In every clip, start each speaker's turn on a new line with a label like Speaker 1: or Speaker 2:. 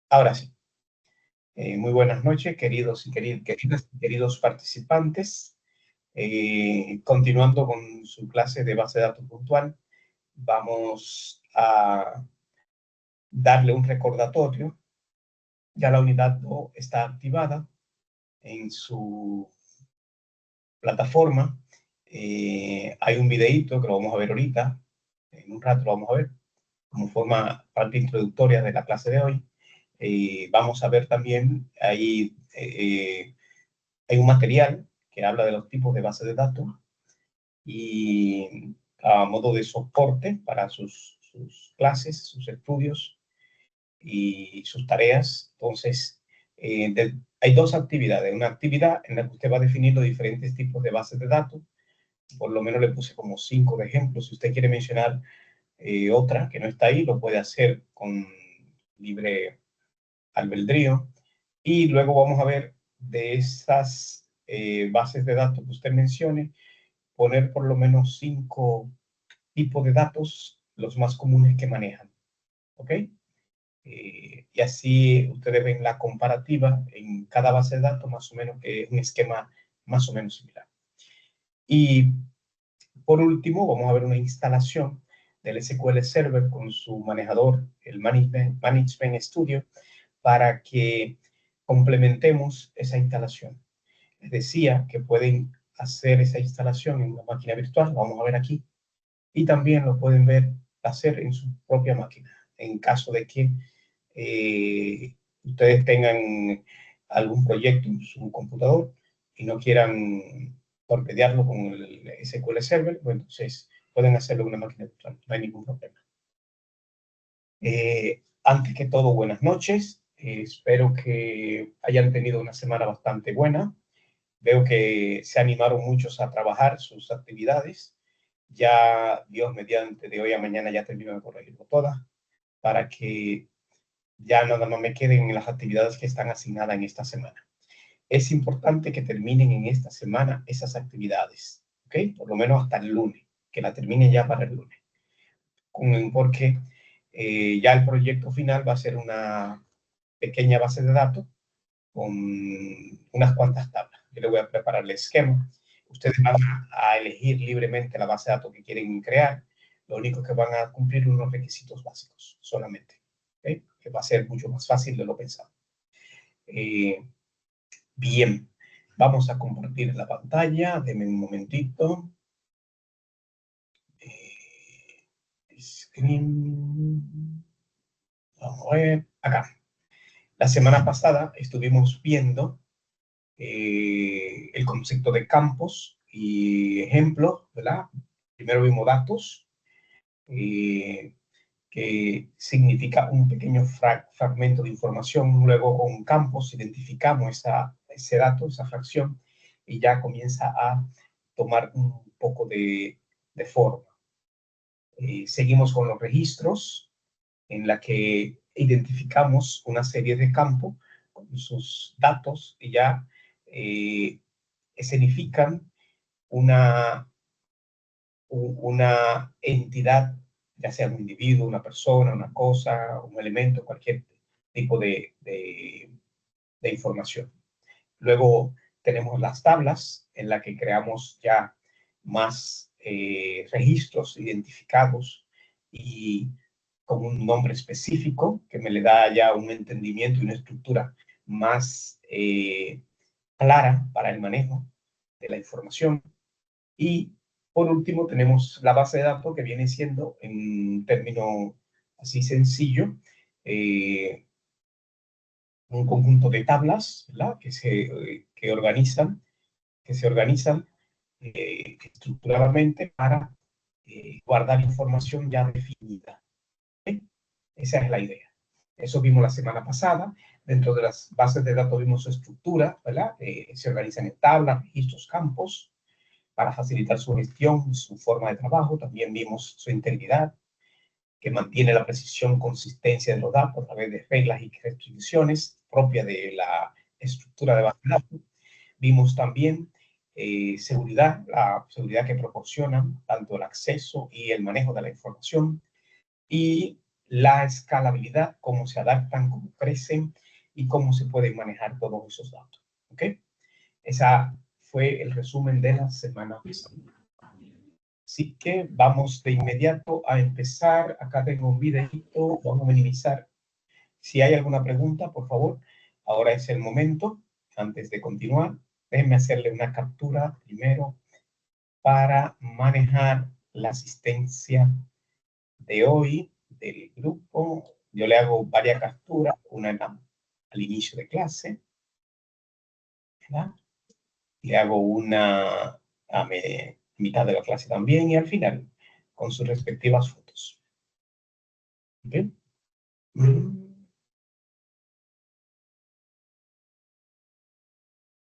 Speaker 1: Ahora sí. Muy buenas noches, queridos participantes. Continuando con su clase de base de datos puntual, vamos a darle un recordatorio. Ya la unidad 2 está activada en su plataforma. Hay un videíto que lo vamos a ver ahorita. En un rato lo vamos a ver como forma parte introductoria de la clase de hoy. Vamos a ver también ahí hay un material que habla de los tipos de base de datos y a modo de soporte para sus clases, sus estudios y sus tareas. Entonces, hay dos actividades. Una actividad en la que usted va a definir los diferentes tipos de bases de datos. Por lo menos le puse como 5 de ejemplos. Si usted quiere mencionar otra que no está ahí, lo puede hacer con libre albedrío. Y luego vamos a ver de esas bases de datos que usted mencione, poner por lo menos 5 tipos de datos, los más comunes que manejan. ¿Ok? Y así ustedes ven la comparativa en cada base de datos, más o menos, que es un esquema más o menos similar. Y por último, vamos a ver una instalación del SQL Server con su manejador, el Management Studio, para que complementemos esa instalación. Les decía que pueden hacer esa instalación en una máquina virtual, lo vamos a ver aquí, y también lo pueden hacer en su propia máquina, en caso de que ustedes tengan algún proyecto en su computador y no quieran torpedearlo con el SQL Server, pues entonces pueden hacerlo en una máquina virtual, no hay ningún problema. Antes que todo, buenas noches. Espero que hayan tenido una semana bastante buena. Veo que se animaron muchos a trabajar sus actividades. Ya, Dios mediante, de hoy a mañana ya termino de corregirlo todas para que ya nada más me queden en las actividades que están asignadas en esta semana. Es importante que terminen en esta semana esas actividades, ¿ok? Por lo menos hasta el lunes, que la terminen ya para el lunes. Porque ya el proyecto final va a ser una pequeña base de datos con unas cuantas tablas. Yo le voy a preparar el esquema. Ustedes van a elegir libremente la base de datos que quieren crear. Lo único que van a cumplir unos requisitos básicos solamente. ¿Okay? Que va a ser mucho más fácil de lo pensado. Bien, vamos a compartir la pantalla. Denme un momentito. Screen. Vamos a ver. Acá. La semana pasada estuvimos viendo el concepto de campos y ejemplos, ¿verdad? Primero vimos datos, que significa un pequeño fragmento de información. Luego con campos identificamos ese dato, esa fracción, y ya comienza a tomar un poco de forma. Seguimos con los registros, en la que identificamos una serie de campos con sus datos y ya escenifican una entidad, ya sea un individuo, una persona, una cosa, un elemento, cualquier tipo de información. Luego tenemos las tablas en la que creamos ya más registros identificados y con un nombre específico que me le da ya un entendimiento y una estructura más clara para el manejo de la información. Y por último tenemos la base de datos, que viene siendo, en un término así sencillo, un conjunto de tablas, ¿verdad? Que se organizan estructuradamente para guardar información ya definida. ¿Okay? Esa es la idea. Eso vimos la semana pasada. Dentro de las bases de datos vimos su estructura, ¿verdad? Se organizan en tablas, registros, campos, para facilitar su gestión, su forma de trabajo. También vimos su integridad, que mantiene la precisión, consistencia de los datos a través de reglas y restricciones propias de la estructura de base de datos. Vimos también seguridad, la seguridad que proporcionan tanto el acceso y el manejo de la información. Y la escalabilidad, cómo se adaptan, cómo crecen y cómo se pueden manejar todos esos datos. ¿Ok? Esa fue el resumen de la semana pasada. Así que vamos de inmediato a empezar. Acá tengo un videito, vamos a minimizar. Si hay alguna pregunta, por favor, ahora es el momento. Antes de continuar, déjenme hacerle una captura primero para manejar la asistencia de hoy del grupo. Yo le hago varias capturas, una al inicio de clase, ¿verdad? Le hago una a mitad de la clase también y al final, con sus respectivas fotos. ¿Okay?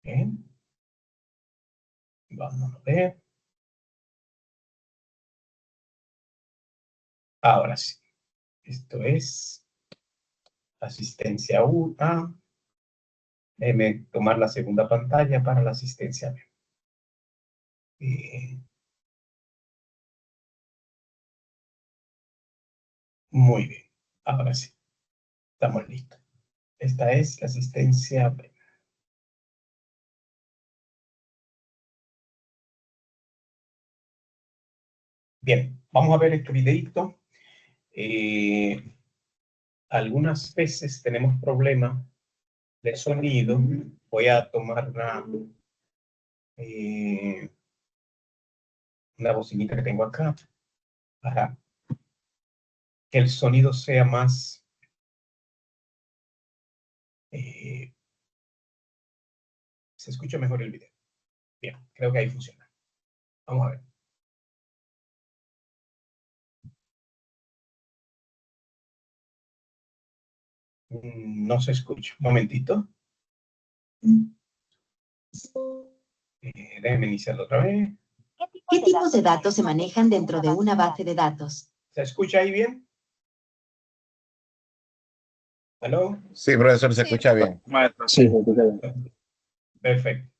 Speaker 1: Bien. Vamos a ver. Ahora sí. Esto es asistencia 1. Déjeme tomar la segunda pantalla para la asistencia B. Muy bien. Ahora sí. Estamos listos. Esta es la asistencia B. Bien, vamos a ver este videito. Algunas veces tenemos problemas de sonido. Voy a tomar una bocinita que tengo acá para que el sonido sea más se escucha mejor el video. Bien, creo que ahí funciona. Vamos a ver. No se escucha. Un momentito. Déjenme iniciarlo otra vez.
Speaker 2: ¿Qué tipos de datos se manejan dentro de una base de datos?
Speaker 1: ¿Se escucha ahí bien? ¿Aló?
Speaker 3: Sí, profesor, se escucha bien.
Speaker 4: Sí, se escucha bien.
Speaker 1: Perfecto.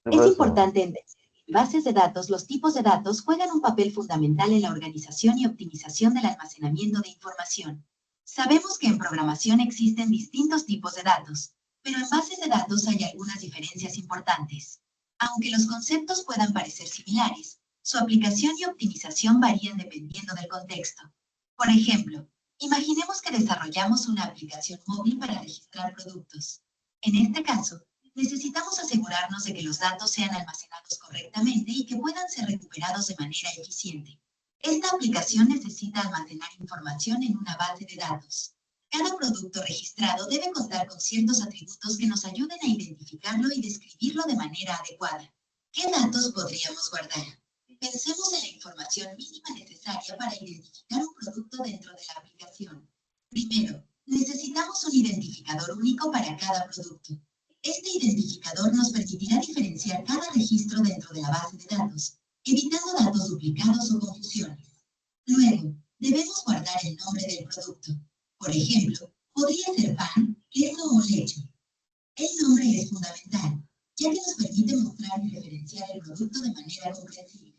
Speaker 2: Es importante entender que en bases de datos los tipos de datos juegan un papel fundamental en la organización y optimización del almacenamiento de información. Sabemos que en programación existen distintos tipos de datos, pero en bases de datos hay algunas diferencias importantes. Aunque los conceptos puedan parecer similares, su aplicación y optimización varían dependiendo del contexto. Por ejemplo, imaginemos que desarrollamos una aplicación móvil para registrar productos. En este caso, necesitamos asegurarnos de que los datos sean almacenados correctamente y que puedan ser recuperados de manera eficiente. Esta aplicación necesita almacenar información en una base de datos. Cada producto registrado debe contar con ciertos atributos que nos ayuden a identificarlo y describirlo de manera adecuada. ¿Qué datos podríamos guardar? Pensemos en la información mínima necesaria para identificar un producto dentro de la aplicación. Primero, necesitamos un identificador único para cada producto. Este identificador nos permitirá diferenciar cada registro dentro de la base de datos, evitando datos duplicados o confusiones. Luego, debemos guardar el nombre del producto. Por ejemplo, podría ser pan, queso o leche. El nombre es fundamental, ya que nos permite mostrar y referenciar el producto de manera comprensible.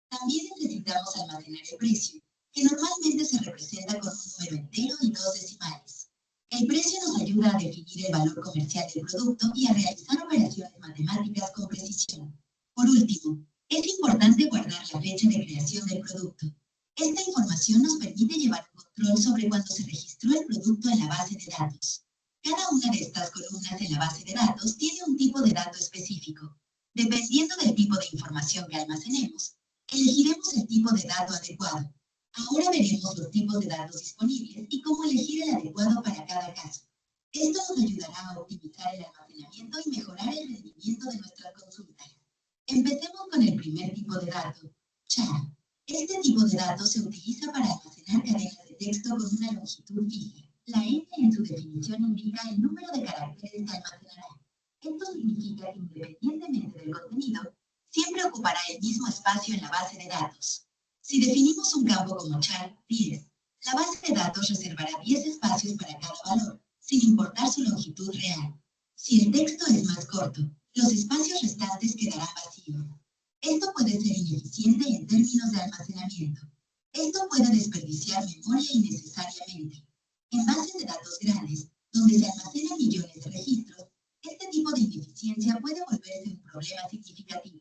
Speaker 2: También necesitamos almacenar el precio, que normalmente se representa con un número entero y 2 decimales. El precio nos ayuda a definir el valor comercial del producto y a realizar operaciones matemáticas con precisión. Por último, es importante guardar la fecha de creación del producto. Esta información nos permite llevar un control sobre cuándo se registró el producto en la base de datos. Cada una de estas columnas en la base de datos tiene un tipo de dato específico. Dependiendo del tipo de información que almacenemos, elegiremos el tipo de dato adecuado. Ahora veremos los tipos de datos disponibles y cómo elegir el adecuado para cada caso. Esto nos ayudará a optimizar el almacenamiento y mejorar el rendimiento de nuestras consultas. Empecemos con el primer tipo de dato, char. Este tipo de datos se utiliza para almacenar cadenas de texto con una longitud fija. La n en su definición indica el número de caracteres que almacenará. Esto significa que independientemente del contenido, siempre ocupará el mismo espacio en la base de datos. Si definimos un campo como char 10, la base de datos reservará 10 espacios para cada valor, sin importar su longitud real. Si el texto es más corto, los espacios restantes quedarán vacíos. Esto puede ser ineficiente en términos de almacenamiento. Esto puede desperdiciar memoria innecesariamente. datos grandes, donde se almacenan millones de registros, este tipo de ineficiencia puede volverse un problema significativo.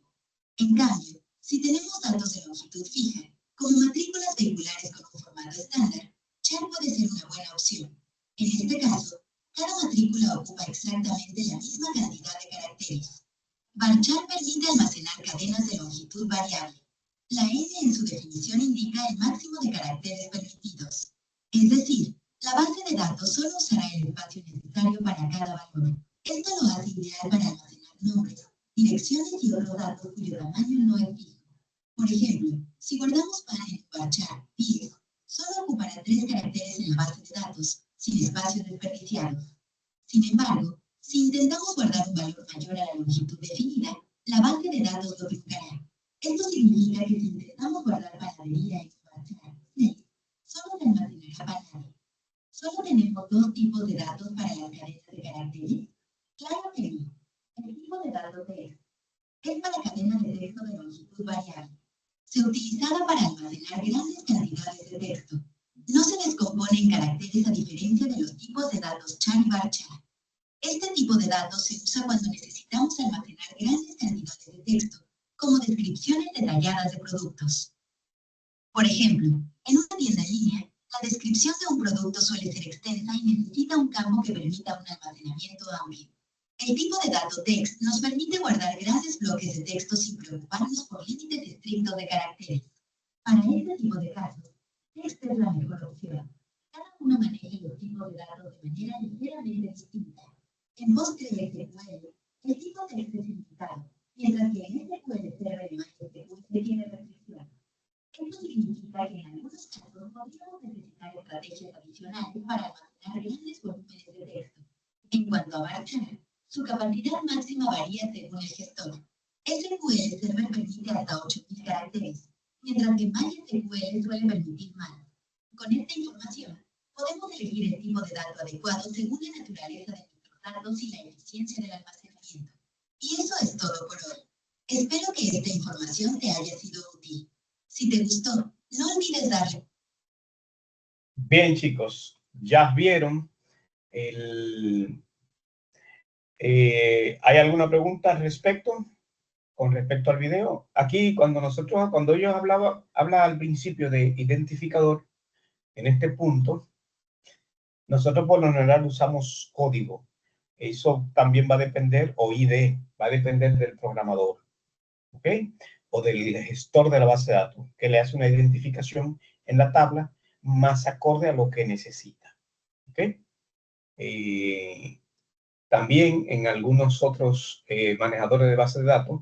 Speaker 2: En cambio, si tenemos datos de longitud fija, como matrículas vehiculares con un formato estándar, char puede ser una buena opción. En este caso, cada matrícula ocupa exactamente la misma cantidad de caracteres. Varchar permite almacenar cadenas de longitud variable. La N en su definición indica el máximo de caracteres permitidos. Es decir, la base de datos solo usará el espacio necesario para cada valor. Esto lo hace ideal para almacenar nombres, direcciones y otros datos cuyo tamaño no es fijo. Por ejemplo, si guardamos pan en un varchar 10, solo ocupará 3 caracteres en la base de datos, sin espacios desperdiciados. Sin embargo, si intentamos guardar un valor mayor a la longitud definida, la base de datos lo truncará. Esto significa que si intentamos guardar panadería en un varchar 6, solo se almacenará panada. ¿Solo tenemos 2 tipos de datos para las cadenas de caracteres? Claro que no. El tipo de datos es para cadenas de texto de longitud variable. Se utilizaba para almacenar grandes cantidades de texto. No se descompone en caracteres a diferencia de los tipos de datos char y varchar. Este tipo de datos se usa cuando necesitamos almacenar grandes cantidades de texto, como descripciones detalladas de productos. Por ejemplo, en una tienda en línea, la descripción de un producto suele ser extensa y necesita un campo que permita un almacenamiento amplio. El tipo de dato text nos permite guardar grandes bloques de texto sin preocuparnos por límites estrictos de caracteres. Para este tipo de casos, text es la mejor opción. Cada uno maneja los tipos de datos de manera ligeramente distinta. En PostgreSQL, el tipo text es ilimitado, mientras que en SQL Server y MySQL tiene restricciones. Esto significa que en algunos casos podríamos necesitar estrategias adicionales para almacenar grandes volúmenes de texto. En cuanto a varchar, su capacidad máxima varía según el gestor. SQL Server permite hasta 8.000 caracteres, mientras que MySQL suele permitir más. Con esta información, podemos elegir el tipo de dato adecuado según la naturaleza de nuestros datos y la eficiencia del almacenamiento. Y eso es todo por hoy. Espero que esta información te haya sido útil. Si te gustó, no olvides darle.
Speaker 1: Bien, chicos, ya vieron ¿hay alguna pregunta al respecto? Con respecto al video. Aquí, cuando ellos habla al principio de identificador, en este punto, nosotros por lo general usamos código. Eso también va a depender, o ID, va a depender del programador, ¿ok? O del gestor de la base de datos, que le hace una identificación en la tabla más acorde a lo que necesita, ¿ok? También en algunos otros manejadores de base de datos,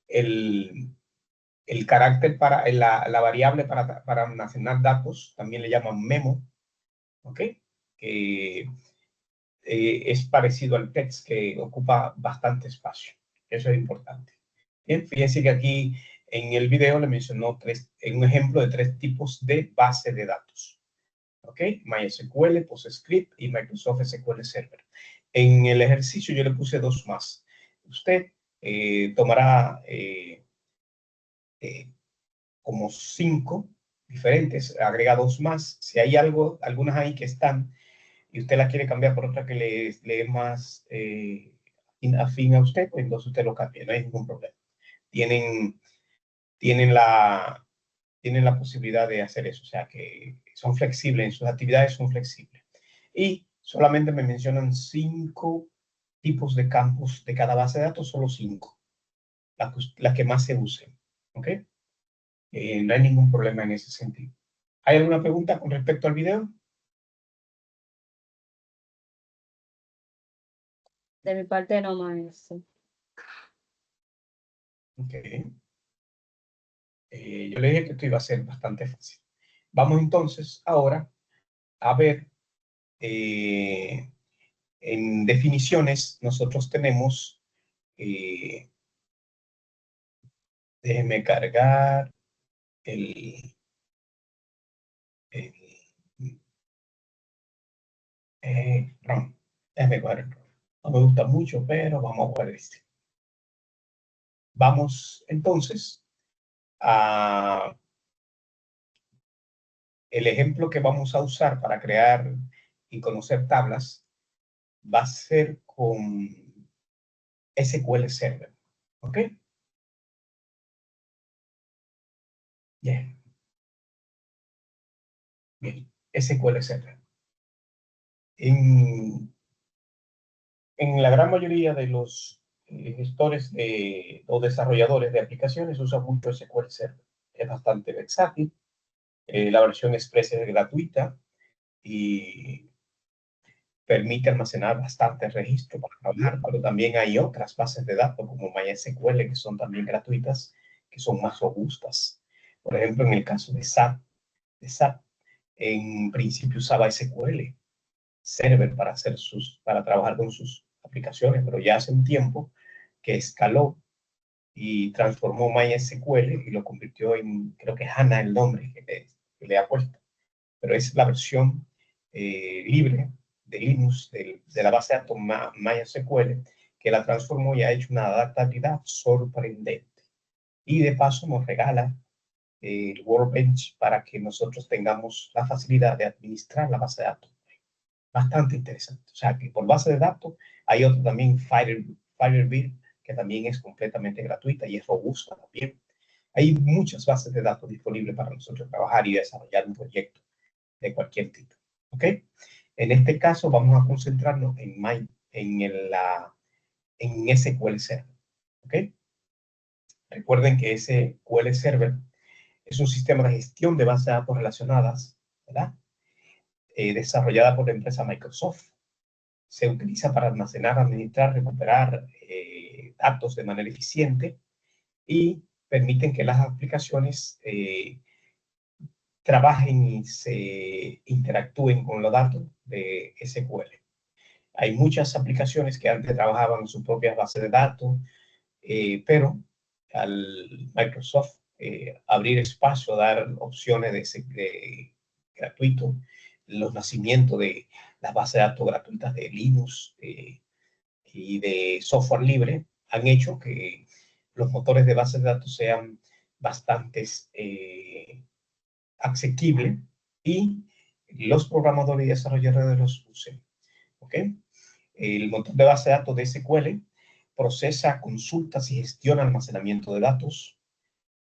Speaker 1: el carácter para la variable para almacenar datos también le llaman memo, ¿ok? Que es parecido al text, que ocupa bastante espacio. Eso es importante. Bien, fíjense que aquí en el video le mencionó un ejemplo de 3 tipos de base de datos. ¿Ok? MySQL, PostScript y Microsoft SQL Server. En el ejercicio yo le puse 2 más. Usted tomará como 5 diferentes, agrega 2 más. Si hay algunas ahí que están y usted la quiere cambiar por otra que le es más afín a usted, pues entonces usted lo cambia, no hay ningún problema. Tienen la posibilidad de hacer eso, o sea que son flexibles, en sus actividades son flexibles. Y solamente me mencionan 5 tipos de campos de cada base de datos, solo 5, las que más se usen, ¿ok? No hay ningún problema en ese sentido. ¿Hay alguna pregunta con respecto al video?
Speaker 3: De mi parte no, maestro.
Speaker 1: Ok. Yo le dije que esto iba a ser bastante fácil. Vamos entonces ahora a ver, en definiciones nosotros tenemos, déjeme cargar no, déjeme coger. No me gusta mucho, pero vamos a coger este. Vamos entonces a el ejemplo que vamos a usar para crear y conocer tablas va a ser con SQL Server. ¿Ok? Bien. Bien. SQL Server. En la gran mayoría de los gestores o desarrolladores de aplicaciones usan mucho SQL Server. Es bastante versátil. La versión Express es gratuita y permite almacenar bastantes registros para trabajar, pero también hay otras bases de datos como MySQL que son también gratuitas, que son más robustas. Por ejemplo, en el caso de SAP, en principio usaba SQL Server para trabajar con sus aplicaciones, pero ya hace un tiempo que escaló y transformó MySQL y lo convirtió en, creo que HANA el nombre que le ha puesto, pero es la versión libre de Linux de la base de datos MySQL, que la transformó y ha hecho una adaptabilidad sorprendente. Y de paso nos regala el Workbench para que nosotros tengamos la facilidad de administrar la base de datos. Bastante interesante. O sea, que por base de datos hay otro también, Firebird, que también es completamente gratuita y es robusta también. Hay muchas bases de datos disponibles para nosotros trabajar y desarrollar un proyecto de cualquier tipo. ¿Ok? En este caso vamos a concentrarnos en SQL Server. ¿Ok? Recuerden que SQL Server es un sistema de gestión de bases de datos relacionadas, ¿verdad? Desarrollada por la empresa Microsoft. Se utiliza para almacenar, administrar, recuperar datos de manera eficiente y permiten que las aplicaciones trabajen y se interactúen con los datos de SQL. Hay muchas aplicaciones que antes trabajaban en sus propias bases de datos, pero al Microsoft abrir espacio, dar opciones de gratuito, los nacimientos de las bases de datos gratuitas de Linux y de software libre, han hecho que los motores de bases de datos sean bastante asequibles y los programadores y desarrolladores los usen. ¿Ok? El motor de base de datos de SQL procesa consultas y gestiona almacenamiento de datos.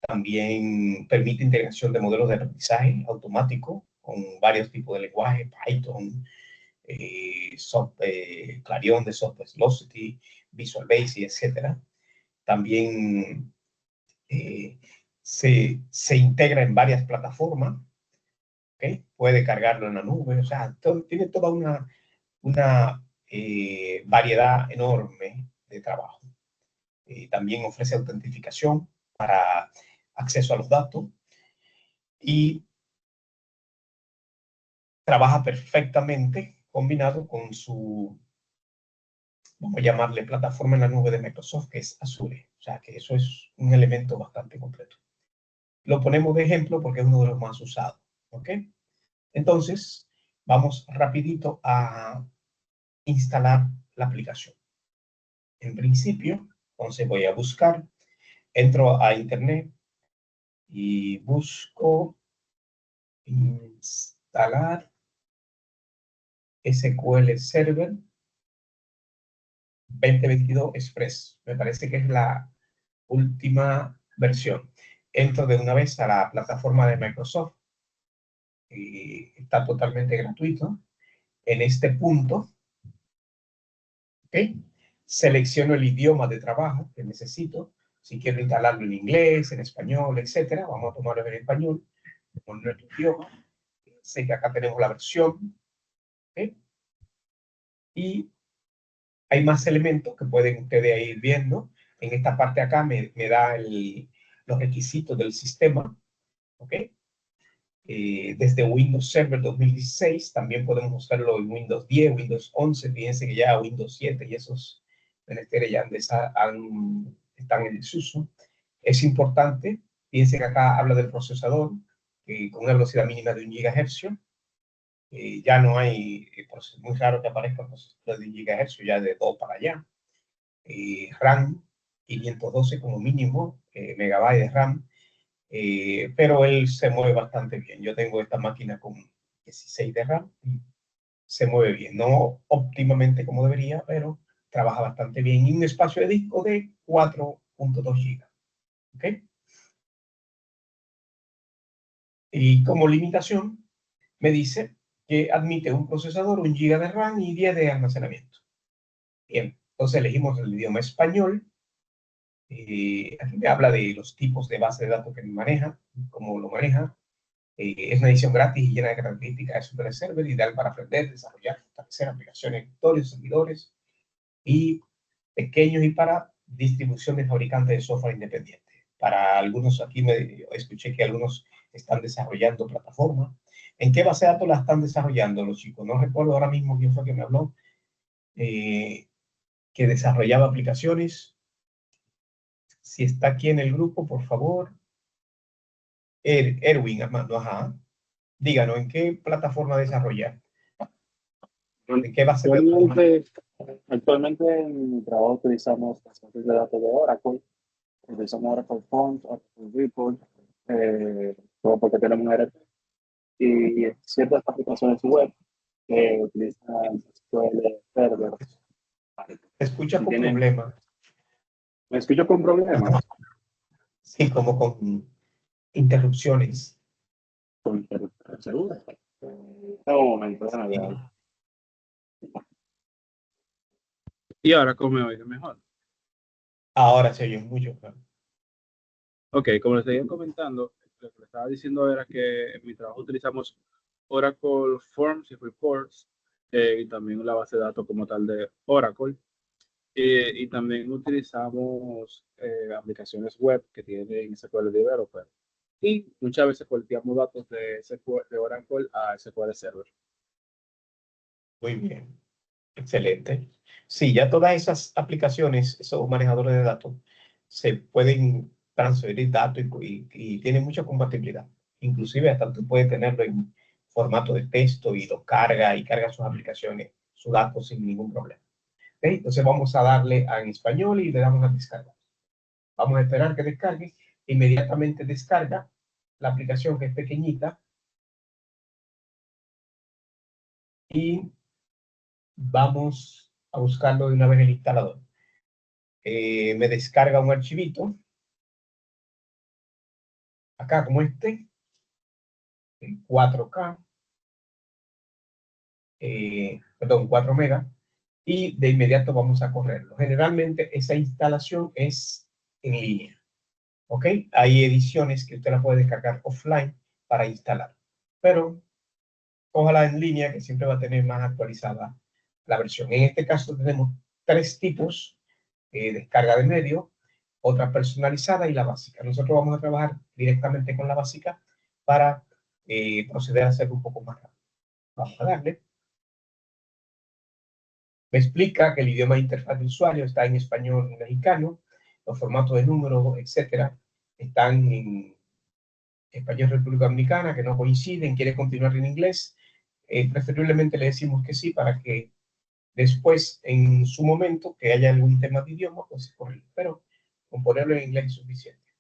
Speaker 1: También permite integración de modelos de aprendizaje automático con varios tipos de lenguaje, Python, Clarion de Software Velocity, Visual Basic, etc. También se integra en varias plataformas. ¿Okay? Puede cargarlo en la nube, o sea, tiene toda una variedad enorme de trabajo. También ofrece autentificación para acceso a los datos y trabaja perfectamente combinado con su, vamos a llamarle plataforma en la nube de Microsoft, que es Azure. O sea, que eso es un elemento bastante completo. Lo ponemos de ejemplo porque es uno de los más usados. ¿Ok? Entonces, vamos rapidito a instalar la aplicación. En principio, entonces voy a buscar, entro a internet y busco instalar SQL Server 2022 Express. Me parece que es la última versión. Entro de una vez a la plataforma de Microsoft. Está totalmente gratuito. En este punto, ¿okay? Selecciono el idioma de trabajo que necesito. Si quiero instalarlo en inglés, en español, etcétera, vamos a tomarlo en español, con nuestro idioma. Sé que acá tenemos la versión. ¿Okay? Y hay más elementos que pueden ustedes ir viendo. En esta parte acá me da los requisitos del sistema. ¿Ok? Desde Windows Server 2016, también podemos usarlo en Windows 10, Windows 11, fíjense que ya Windows 7 y esos menesteres ya están en desuso. Es importante, fíjense que acá habla del procesador, con una velocidad mínima de 1 GHz. Ya no hay, es muy raro que aparezca procesadores de 1 GHz, ya de 2 para allá. RAM 512 como mínimo, megabytes de RAM. pero él se mueve bastante bien. Yo tengo esta máquina con 16 de RAM y se mueve bien. No óptimamente como debería, pero trabaja bastante bien. Y un espacio de disco de 4.2 GB. ¿Ok? Y como limitación, me dice que admite un procesador, 1 GB de RAM y 10 de almacenamiento. Bien, entonces elegimos el idioma español. Aquí me habla de los tipos de base de datos que maneja, cómo lo maneja. Es una edición gratis y llena de características de Server, ideal para aprender, desarrollar, fortalecer aplicaciones, escritorios, servidores y pequeños y para distribución de fabricantes de software independiente. Para algunos, aquí me escuché que algunos están desarrollando plataformas. ¿En qué base de datos la están desarrollando los chicos? No recuerdo ahora mismo quién fue que me habló, que desarrollaba aplicaciones. Si está aquí en el grupo, por favor. Erwin, Armando, ajá. Díganos, ¿en qué plataforma desarrolla? ¿En qué base de datos?
Speaker 4: Actualmente en mi trabajo utilizamos las bases de datos de Oracle. Utilizamos Oracle Forms, Oracle Report, todo porque tenemos un ERP. Y ciertas aplicaciones web que utilizan SQL Server.
Speaker 1: Escucha con problemas.
Speaker 4: ¿Me escucho con problemas?
Speaker 1: Sí, como con interrupciones.
Speaker 4: ¿Seguro? Un momento, déjame ver.
Speaker 5: Y ahora, ¿cómo me oye mejor?
Speaker 1: Ahora se oye mucho.
Speaker 5: Ok, como les seguía comentando, lo que les estaba diciendo era que en mi trabajo utilizamos Oracle Forms y Reports y también la base de datos como tal de Oracle. Y también utilizamos aplicaciones web que tienen SQL Developer. Y muchas veces colectamos datos de Oracle a SQL Server.
Speaker 1: Muy bien. Excelente. Sí, ya todas esas aplicaciones, esos manejadores de datos, se pueden transferir datos y tienen mucha compatibilidad. Inclusive hasta tú puedes tenerlo en formato de texto y lo carga y carga sus aplicaciones, sus datos sin ningún problema. ¿Ok? Entonces vamos a darle en español y le damos a descargar. Vamos a esperar que descargue. Inmediatamente descarga la aplicación, que es pequeñita, y vamos a buscarlo de una vez el instalador. Me descarga un archivito, acá como este, en 4K, perdón, 4 megas, y de inmediato vamos a correrlo. Generalmente esa instalación es en línea, ¿ok? Hay ediciones que usted la puede descargar offline para instalar, pero ojalá en línea, que siempre va a tener más actualizada la versión. En este caso tenemos 3 tipos: descarga de medio, otra personalizada y la básica. Nosotros vamos a trabajar directamente con la básica para proceder a hacerlo un poco más rápido. Vamos a darle. Me explica que el idioma de interfaz de usuario está en español y mexicano, los formatos de números, etcétera, están en español República Dominicana, que no coinciden, quiere continuar en inglés. Preferiblemente le decimos que sí, para que después, en su momento, que haya algún tema de idioma, pues corre. Pero con ponerlo en inglés es suficiente,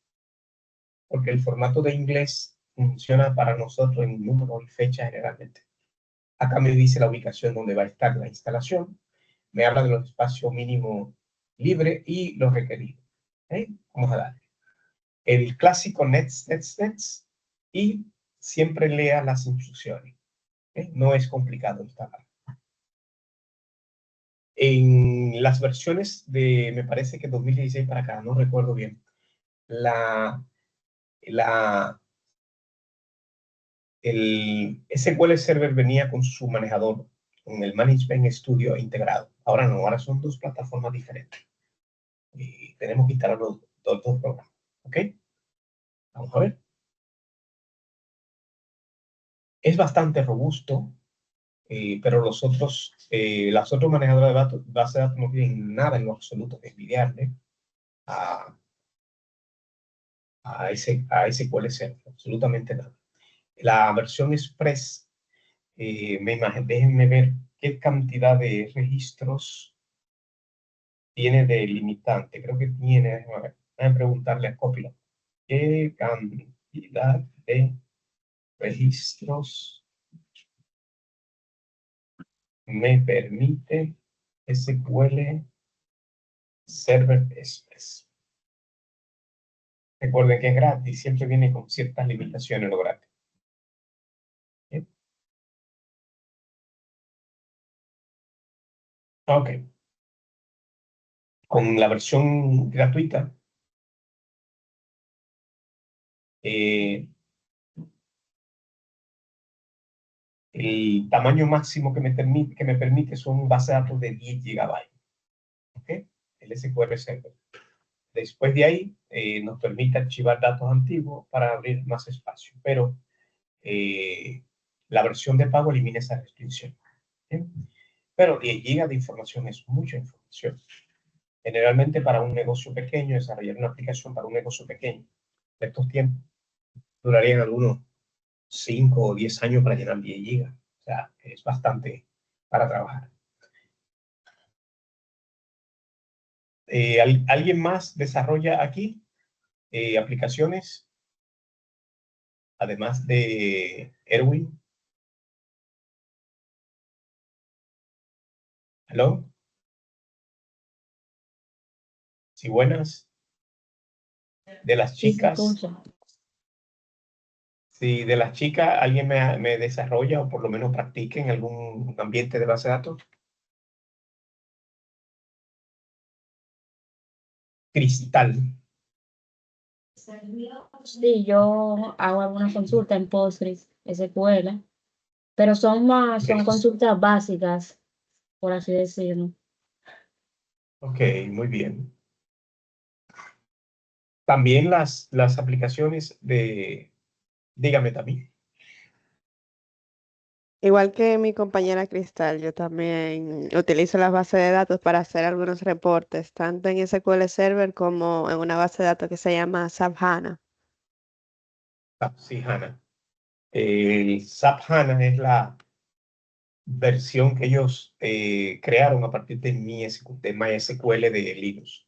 Speaker 1: porque el formato de inglés funciona para nosotros en número y fecha generalmente. Acá me dice la ubicación donde va a estar la instalación, me habla de los espacios mínimos libre y los requeridos. Vamos a darle. El clásico nets, y siempre lea las instrucciones. No es complicado instalar. En las versiones de, me parece que 2016 para acá, no recuerdo bien, el SQL Server venía con su manejador, con el Management Studio integrado. Ahora no, ahora son 2 plataformas diferentes. Y tenemos que instalar los 2 programas. ¿Ok? Vamos a ver. Es bastante robusto, pero los otros manejadores de datos, base de datos no tienen nada en lo absoluto que envidiarle a SQL Server, absolutamente nada. La versión Express, déjenme ver qué cantidad de registros tiene de limitante. Creo que tiene, déjenme preguntarle a Copilot, ¿qué Cantidad de registros me permite SQL Server Express. Recuerden que es gratis, siempre viene con ciertas limitaciones lo gratis. ¿Bien? Ok. Con la versión gratuita, el tamaño máximo que me permite son base de datos de 10 GB. ¿Ok? El SQL Server. Después de ahí, nos permite archivar datos antiguos para abrir más espacio, pero la versión de pago elimina esa restricción. ¿Bien? Pero 10 GB de información es mucha información. Generalmente para un negocio pequeño, desarrollar una aplicación para un negocio pequeño de estos tiempos durarían algunos 5 o 10 años para llenar 10 GB. O sea, es bastante para trabajar. ¿Alguien más desarrolla aquí aplicaciones? Además de Erwin. ¿Aló? Sí, buenas. De las
Speaker 3: Sí, se
Speaker 1: chicas.
Speaker 3: escucha.
Speaker 1: Si de las chicas alguien me desarrolla o por lo menos practique en algún ambiente de base de datos. Cristal.
Speaker 3: Sí, yo hago algunas consultas en Postgres, SQL, pero son consultas básicas, por así decirlo.
Speaker 1: Ok, muy bien. También las aplicaciones de... Dígame también.
Speaker 6: Igual que mi compañera Cristal, yo también utilizo las bases de datos para hacer algunos reportes, tanto en SQL Server como en una base de datos que se llama SAP HANA.
Speaker 1: Sí, HANA. El SAP HANA es la versión que ellos crearon a partir de MySQL de Linux.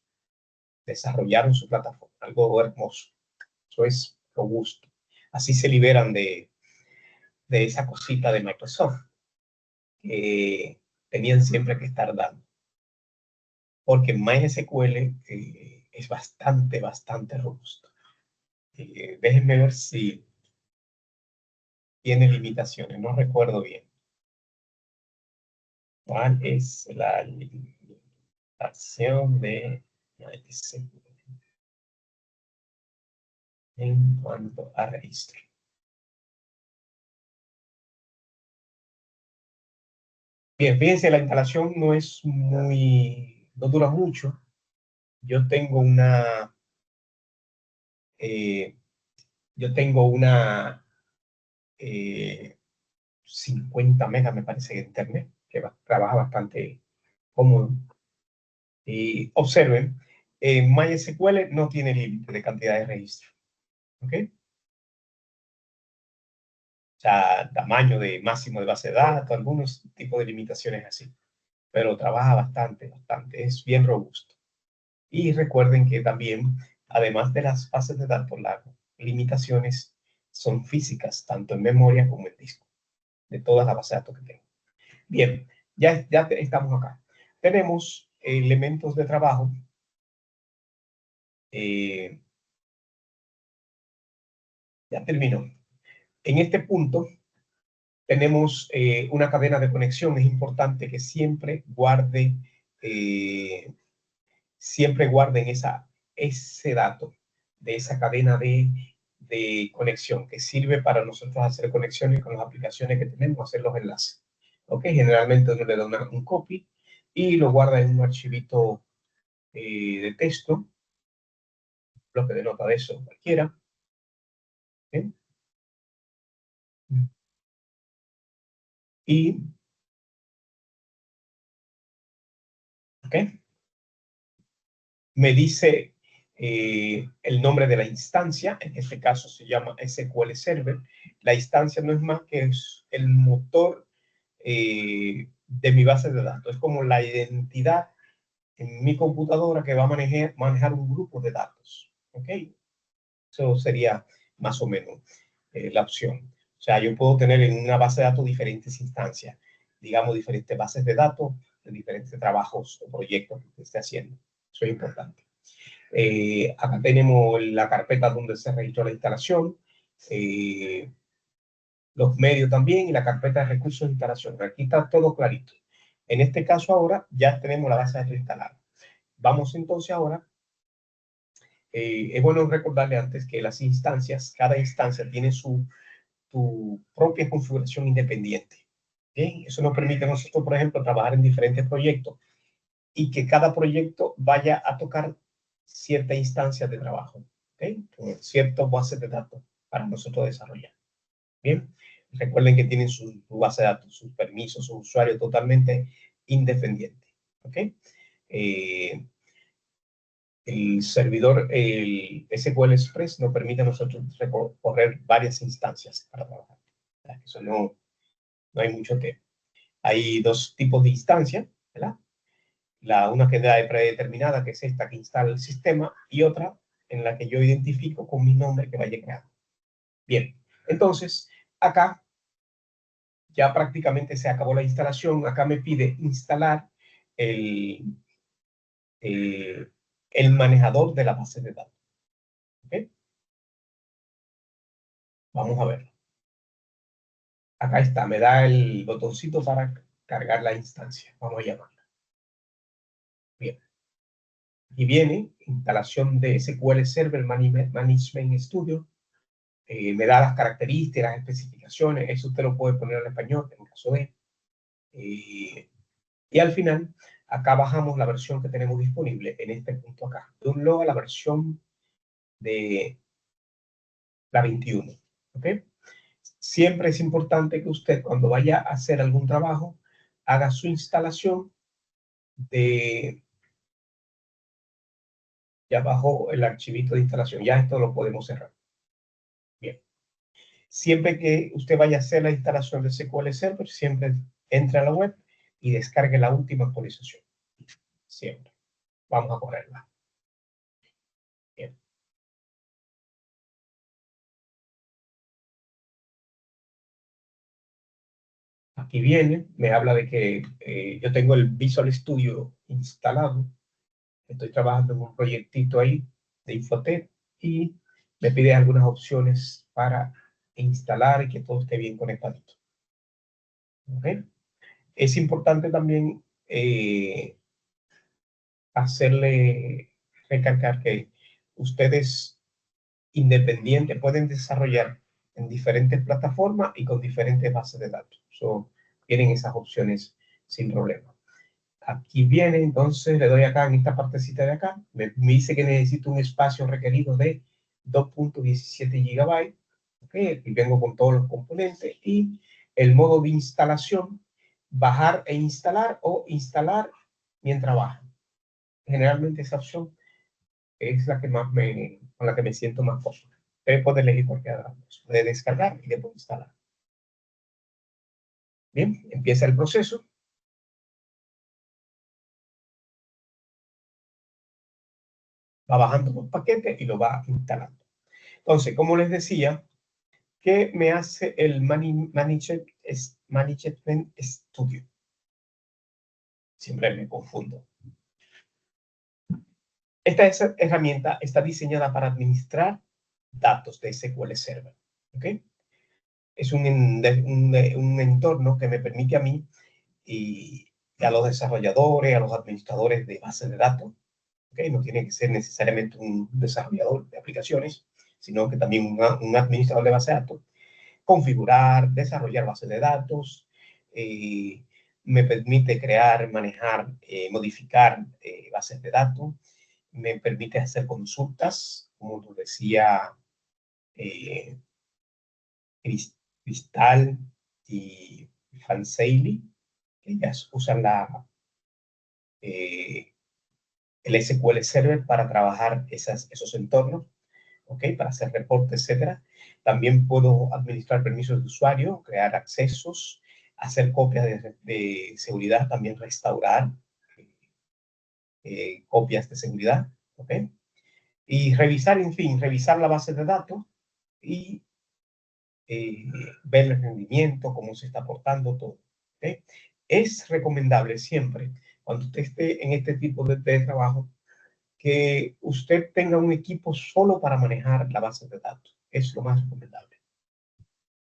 Speaker 1: Desarrollaron su plataforma, algo hermoso. Eso es robusto. Así se liberan de esa cosita de Microsoft que tenían siempre que estar dando. Porque MySQL es bastante robusto. Déjenme ver si tiene limitaciones, no recuerdo bien. ¿Cuál es la limitación de MySQL en cuanto a registro? Bien, fíjense, la instalación no dura mucho. Yo tengo una, eh, 50 megas, me parece, de internet, que trabaja bastante cómodo. Y observen, MySQL no tiene límite de cantidad de registro. ¿Ok? O sea, tamaño de máximo de base de datos, algunos tipos de limitaciones así. Pero trabaja bastante. Es bien robusto. Y recuerden que también, además de las bases de datos, las limitaciones son físicas, tanto en memoria como en disco, de todas las bases de datos que tengo. Bien, ya estamos acá. Tenemos elementos de trabajo. Ya terminó. En este punto tenemos una cadena de conexión. Es importante que siempre guarden ese dato de esa cadena de conexión que sirve para nosotros hacer conexiones con las aplicaciones que tenemos, hacer los enlaces. ¿Ok? Generalmente uno le da un copy y lo guarda en un archivito de texto, bloque de nota de eso cualquiera. ¿Okay? Y, ¿ok? Me dice el nombre de la instancia, en este caso se llama SQL Server. La instancia no es más que el motor de mi base de datos. Es como la identidad en mi computadora que va a manejar un grupo de datos. ¿Ok? Eso sería más o menos la opción. O sea, yo puedo tener en una base de datos diferentes instancias, digamos, diferentes bases de datos de diferentes trabajos o proyectos que esté haciendo. Eso es importante. Acá tenemos la carpeta donde se registró la instalación, los medios también y la carpeta de recursos de instalación. Aquí está todo clarito. En este caso ahora ya tenemos la base de datos instalada. Vamos entonces ahora. Es bueno recordarle antes que las instancias, cada instancia tiene su propia configuración independiente. ¿Bien? Eso nos permite a nosotros, por ejemplo, trabajar en diferentes proyectos y que cada proyecto vaya a tocar cierta instancia de trabajo, ¿okay? Con ciertas bases de datos para nosotros desarrollar. Bien, recuerden que tienen su base de datos, sus permisos, su usuario totalmente independiente. ¿Ok? El servidor, el SQL Express, nos permite a nosotros recorrer varias instancias para trabajar. Eso no hay mucho tema. Hay dos tipos de instancias, ¿verdad? Una que da predeterminada, que es esta que instala el sistema, y otra en la que yo identifico con mi nombre que vaya creado. Bien, entonces, acá ya prácticamente se acabó la instalación. Acá me pide instalar el manejador de la base de datos. ¿Okay? Vamos a ver. Acá está, me da el botoncito para cargar la instancia. Vamos a llamarla. Bien. Y viene instalación de SQL Server Management Studio. Me da las características, las especificaciones. Eso usted lo puede poner en español en caso de. Y al final, acá bajamos la versión que tenemos disponible en este punto acá. Download a la versión de la 21. ¿Ok? Siempre es importante que usted, cuando vaya a hacer algún trabajo, haga su instalación de... Ya bajó el archivito de instalación. Ya esto lo podemos cerrar. Bien. Siempre que usted vaya a hacer la instalación de SQL Server, siempre entre a la web y descargue la última actualización. Siempre. Vamos a ponerla. Bien. Aquí viene, me habla de que yo tengo el Visual Studio instalado. Estoy trabajando en un proyectito ahí de Infotec y me pide algunas opciones para instalar y que todo esté bien conectadito. ¿Okay? Es importante también recalcar que ustedes independientes pueden desarrollar en diferentes plataformas y con diferentes bases de datos. Tienen esas opciones sin problema. Aquí viene, entonces le doy acá en esta partecita de acá. Me dice que necesito un espacio requerido de 2.17 GB. Okay, y vengo con todos los componentes y el modo de instalación, bajar e instalar o instalar mientras baja. Generalmente esa opción es la que con la que me siento más cómodo. Usted puede elegir cualquiera de las dos. Puede descargar y después instalar. Bien, empieza el proceso. Va bajando los paquetes y lo va instalando. Entonces, como les decía, ¿qué me hace el Management Studio? Siempre me confundo. Esta herramienta está diseñada para administrar datos de SQL Server. ¿Okay? Es un entorno que me permite a mí y a los desarrolladores, a los administradores de bases de datos, ¿okay? No tiene que ser necesariamente un desarrollador de aplicaciones, sino que también un administrador de bases de datos, configurar, desarrollar bases de datos, me permite crear, manejar, modificar bases de datos, me permite hacer consultas, como nos decía Cristal y Fanseili, que ellas usan el SQL Server para trabajar esos entornos, ¿okay? Para hacer reportes, etc. También puedo administrar permisos de usuario, crear accesos, hacer copias de seguridad, también restaurar copias de seguridad, ¿ok? Y revisar, en fin, revisar la base de datos y ver el rendimiento, cómo se está portando todo. ¿Okay? Es recomendable siempre, cuando usted esté en este tipo de trabajo, que usted tenga un equipo solo para manejar la base de datos. Es lo más recomendable.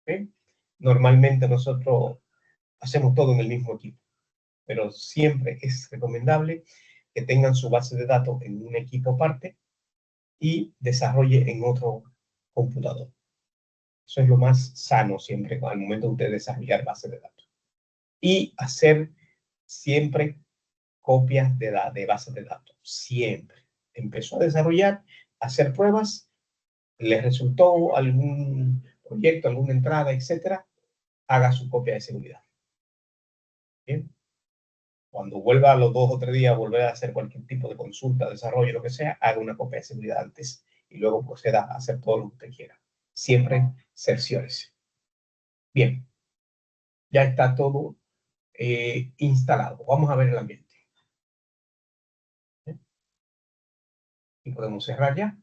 Speaker 1: ¿Okay? Normalmente nosotros hacemos todo en el mismo equipo, pero siempre es recomendable que tengan su base de datos en un equipo aparte y desarrolle en otro computador. Eso es lo más sano siempre al momento de usted desarrollar base de datos. Y hacer siempre copias de bases de datos. Siempre. Empezó a desarrollar, a hacer pruebas, le resultó algún proyecto, alguna entrada, etcétera, haga su copia de seguridad. Bien. Cuando vuelva a los 2 o 3 días, volver a hacer cualquier tipo de consulta, desarrollo, lo que sea, haga una copia de seguridad antes y luego proceda a hacer todo lo que usted quiera. Siempre cerciórese. Bien, ya está todo instalado. Vamos a ver el ambiente. Y podemos cerrar ya.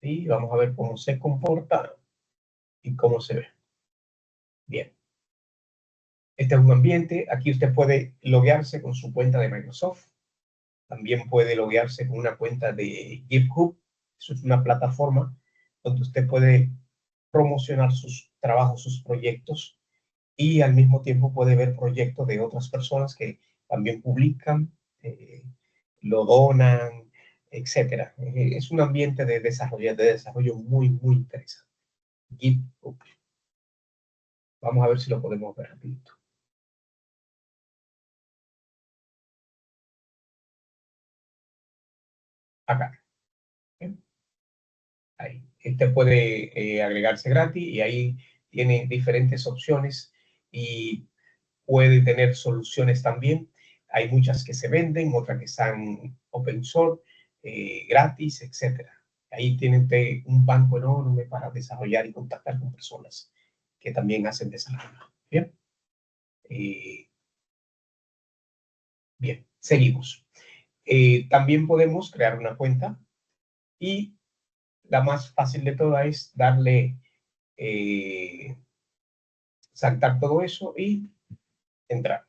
Speaker 1: Y vamos a ver cómo se comporta y cómo se ve. Bien. Este es un ambiente. Aquí usted puede loguearse con su cuenta de Microsoft. También puede loguearse con una cuenta de GitHub. Eso es una plataforma donde usted puede promocionar sus trabajos, sus proyectos, y al mismo tiempo puede ver proyectos de otras personas que también publican, lo donan, etcétera. Es un ambiente de desarrollo muy, muy interesante. GitHub. Vamos a ver si lo podemos ver rapidito. Acá. ¿Bien? Ahí. Este puede agregarse gratis y ahí tiene diferentes opciones y puede tener soluciones también. Hay muchas que se venden, otras que están open source, gratis, etcétera. Ahí tienen un banco enorme para desarrollar y contactar con personas que también hacen desarrollo. Bien. Bien, seguimos. También podemos crear una cuenta y la más fácil de todas es darle, saltar todo eso y entrar.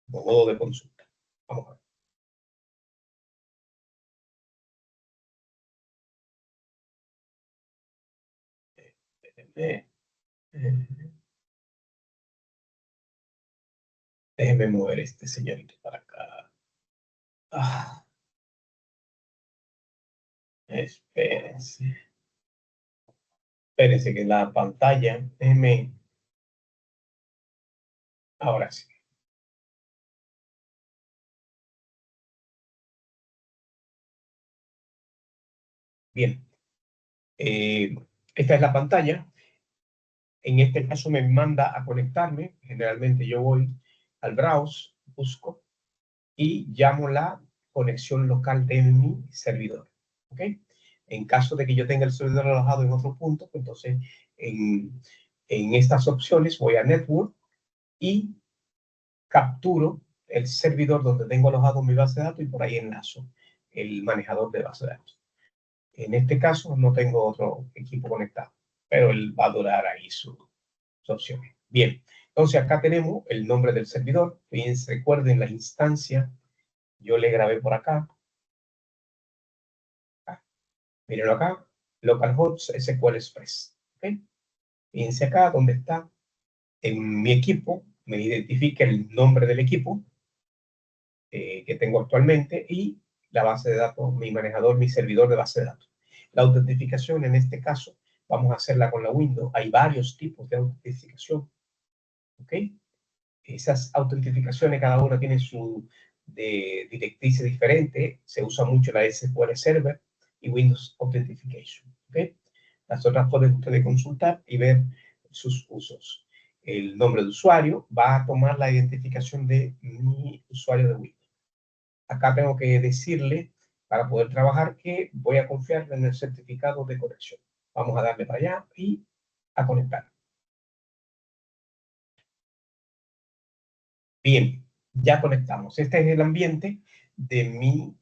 Speaker 1: Modo de consulta. Vamos a ver. Déjeme mover este señorito para acá. Espérense. Espérense que la pantalla, déjeme. Ahora sí. Bien. Esta es la pantalla. En este caso me manda a conectarme. Generalmente yo voy al browse, busco y llamo la conexión local de mi servidor. ¿Ok? En caso de que yo tenga el servidor alojado en otro punto, pues entonces en estas opciones voy a Network y capturo el servidor donde tengo alojado mi base de datos y por ahí enlazo el manejador de base de datos. En este caso no tengo otro equipo conectado, pero él va a durar ahí sus opciones. Bien, entonces acá tenemos el nombre del servidor. Fíjense, recuerden la instancia. Yo le grabé por acá. Mírenlo acá. Localhost SQL Express. ¿Okay? Fíjense acá donde está. En mi equipo me identifica el nombre del equipo que tengo actualmente y la base de datos, mi manejador, mi servidor de base de datos. La autentificación en este caso vamos a hacerla con la Windows. Hay varios tipos de autentificación. ¿Ok? Esas autentificaciones, cada una tiene su directriz diferente. Se usa mucho la SQL Server y Windows Authentication. ¿Okay? Las otras pueden ustedes consultar y ver sus usos. El nombre de usuario va a tomar la identificación de mi usuario de Windows. Acá tengo que decirle, para poder trabajar, que voy a confiar en el certificado de conexión. Vamos a darle para allá y a conectar. Bien, ya conectamos. Este es el ambiente de mi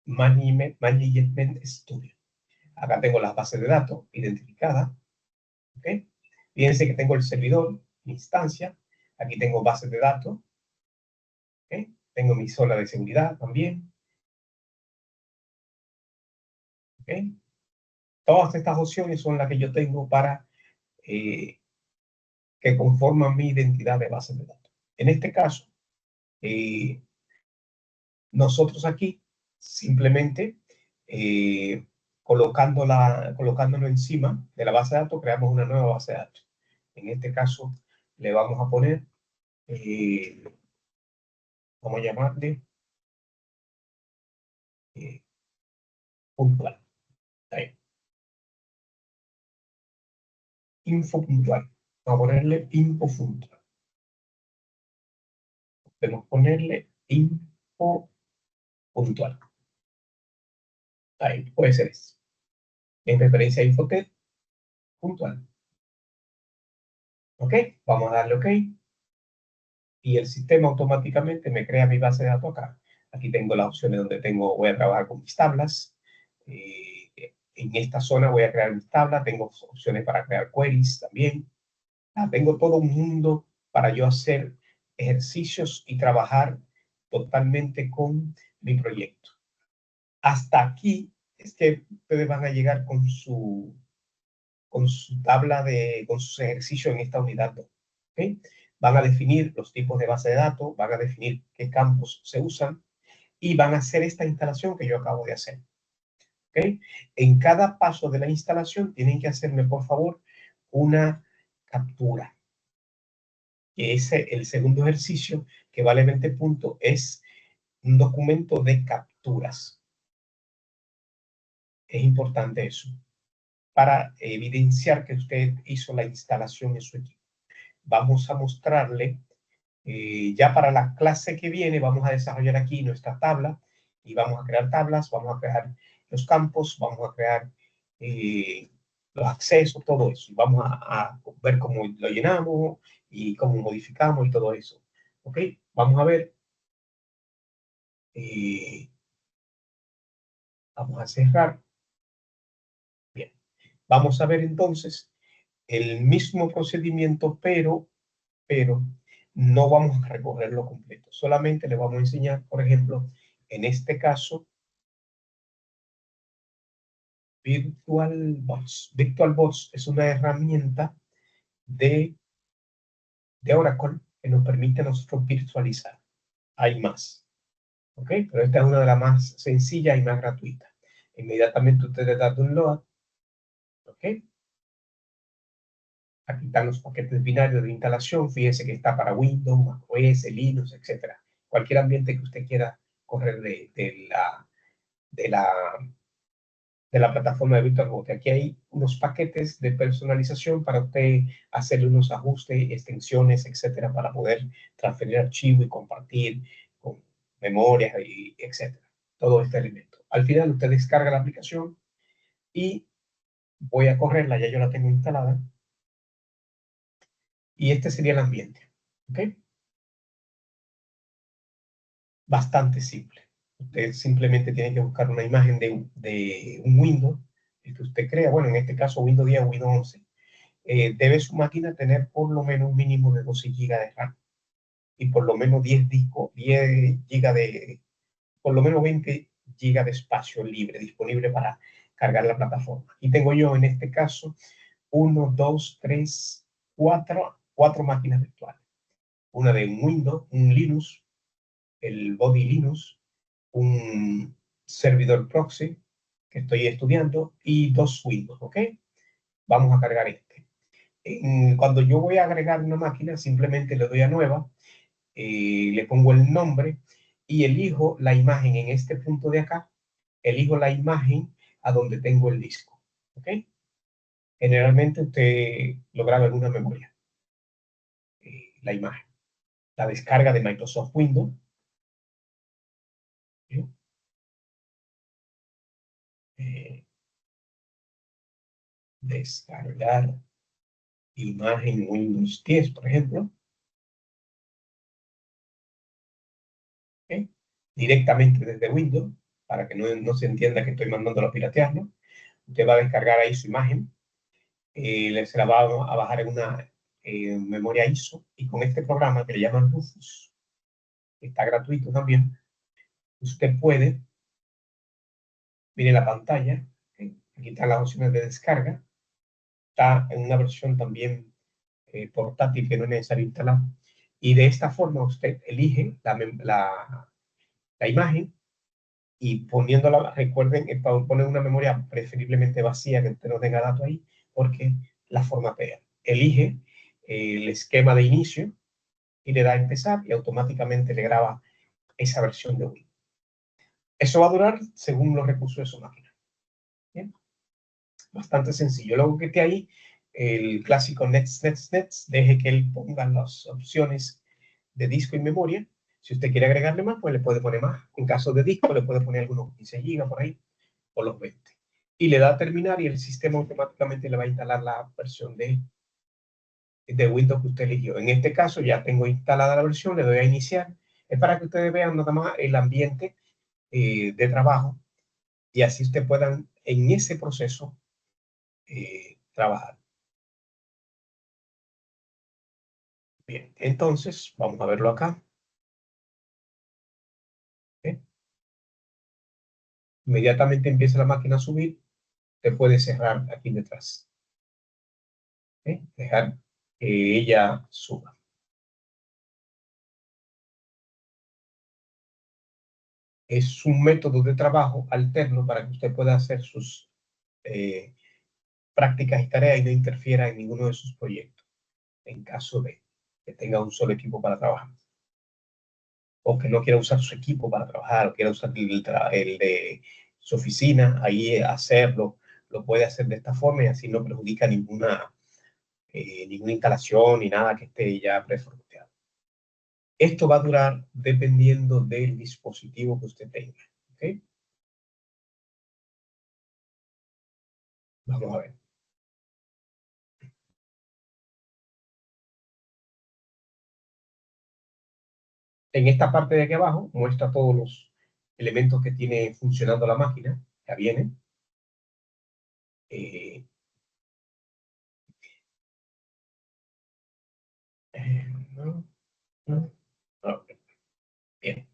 Speaker 1: Management Studio. Acá tengo las bases de datos identificadas. ¿Okay? Fíjense que tengo el servidor, mi instancia. Aquí tengo bases de datos. ¿Okay? Tengo mi zona de seguridad también. ¿Okay? Todas estas opciones son las que yo tengo para que conforman mi identidad de base de datos. En este caso, nosotros aquí simplemente colocándolo encima de la base de datos, creamos una nueva base de datos. En este caso, le vamos a poner, vamos a llamarle puntual. Ahí. Info puntual. Vamos a ponerle info puntual. Podemos ponerle info puntual. Ahí, puede ser eso. En referencia a Infotet, puntual. ¿Ok? Vamos a darle OK. Y el sistema automáticamente me crea mi base de datos acá. Aquí tengo las opciones donde voy a trabajar con mis tablas. En esta zona voy a crear mis tablas. Tengo opciones para crear queries también. Tengo todo un mundo para yo hacer ejercicios y trabajar totalmente con mi proyecto. Hasta aquí es que ustedes van a llegar con su tabla con sus ejercicios en esta unidad 2. ¿Okay? Van a definir los tipos de base de datos, van a definir qué campos se usan y van a hacer esta instalación que yo acabo de hacer. ¿Okay? En cada paso de la instalación tienen que hacerme, por favor, una captura. Que es el segundo ejercicio, que vale 20 puntos, es un documento de capturas. Es importante eso, para evidenciar que usted hizo la instalación en su equipo. Vamos a mostrarle, ya para la clase que viene, vamos a desarrollar aquí nuestra tabla y vamos a crear tablas, vamos a crear los campos, vamos a crear los accesos, todo eso. Vamos a ver cómo lo llenamos y cómo modificamos y todo eso. ¿Ok? Vamos a ver. Vamos a cerrar. Bien. Vamos a ver entonces el mismo procedimiento, pero no vamos a recorrerlo completo. Solamente le vamos a enseñar, por ejemplo, en este caso, VirtualBox. VirtualBox es una herramienta de Oracle que nos permite a nosotros virtualizar. Hay más, ¿ok? Pero esta es una de las más sencillas y más gratuitas. Inmediatamente usted le da download, ¿ok? Aquí están los paquetes binarios de instalación. Fíjense que está para Windows, macOS, Linux, etc. Cualquier ambiente que usted quiera correr de la plataforma de VirtualBox. Aquí hay unos paquetes de personalización para usted hacerle unos ajustes, extensiones, etcétera, para poder transferir archivos y compartir con memorias, y etcétera. Todo este elemento. Al final usted descarga la aplicación y voy a correrla, ya yo la tengo instalada. Y este sería el ambiente. ¿Ok? Bastante simple. Usted simplemente tiene que buscar una imagen de un Windows que usted crea. Bueno, en este caso Windows 10 o Windows 11. Debe su máquina tener por lo menos un mínimo de 12 GB de RAM y por lo menos 10 discos, 10 GB por lo menos 20 GB de espacio libre disponible para cargar la plataforma. Y tengo yo en este caso 1, 2, 3, 4 máquinas virtuales. Una de un Windows, un Linux, el Body Linux, un servidor proxy que estoy estudiando y 2 Windows, ¿ok? Vamos a cargar este. Cuando yo voy a agregar una máquina, simplemente le doy a nueva, le pongo el nombre y elijo la imagen en este punto de acá, elijo la imagen a donde tengo el disco, ¿ok? Generalmente usted lo graba en una memoria, la imagen. La descarga de Microsoft Windows. ¿Sí? Descargar imagen Windows 10, por ejemplo. ¿Okay? Directamente desde Windows, para que no se entienda que estoy mandándolo a piratearlo. Usted va a descargar ahí su imagen, se la va a bajar en una memoria ISO, y con este programa que le llaman Rufus, que está gratuito también, usted puede, mire la pantalla, aquí están las opciones de descarga, está en una versión también portátil que no es necesario instalar, y de esta forma usted elige la imagen, y poniéndola, recuerden, poner una memoria preferiblemente vacía, que usted no tenga datos ahí, porque la formatea. Elige el esquema de inicio y le da a empezar, y automáticamente le graba esa versión de Windows. Eso va a durar según los recursos de su máquina. ¿Bien? Bastante sencillo. Luego que esté ahí, el clásico Next, deje que él ponga las opciones de disco y memoria. Si usted quiere agregarle más, pues le puede poner más. En caso de disco, le puede poner algunos 15 GB por ahí, o los 20. Y le da a terminar, y el sistema automáticamente le va a instalar la versión de Windows que usted eligió. En este caso ya tengo instalada la versión, le doy a iniciar. Es para que ustedes vean nada más el ambiente de trabajo, y así ustedes puedan en ese proceso trabajar. Bien, entonces vamos a verlo acá. Inmediatamente empieza la máquina a subir, te puede cerrar aquí detrás. Dejar que ella suba. Es un método de trabajo alterno para que usted pueda hacer sus prácticas y tareas y no interfiera en ninguno de sus proyectos, en caso de que tenga un solo equipo para trabajar, o que no quiera usar su equipo para trabajar, o quiera usar el de su oficina, ahí hacerlo, lo puede hacer de esta forma, y así no perjudica ninguna instalación ni nada que esté ya preformateado. Esto va a durar dependiendo del dispositivo que usted tenga. ¿Okay? Vamos a ver. En esta parte de aquí abajo muestra todos los elementos que tiene funcionando la máquina. Ya viene. No, no, no. Bien.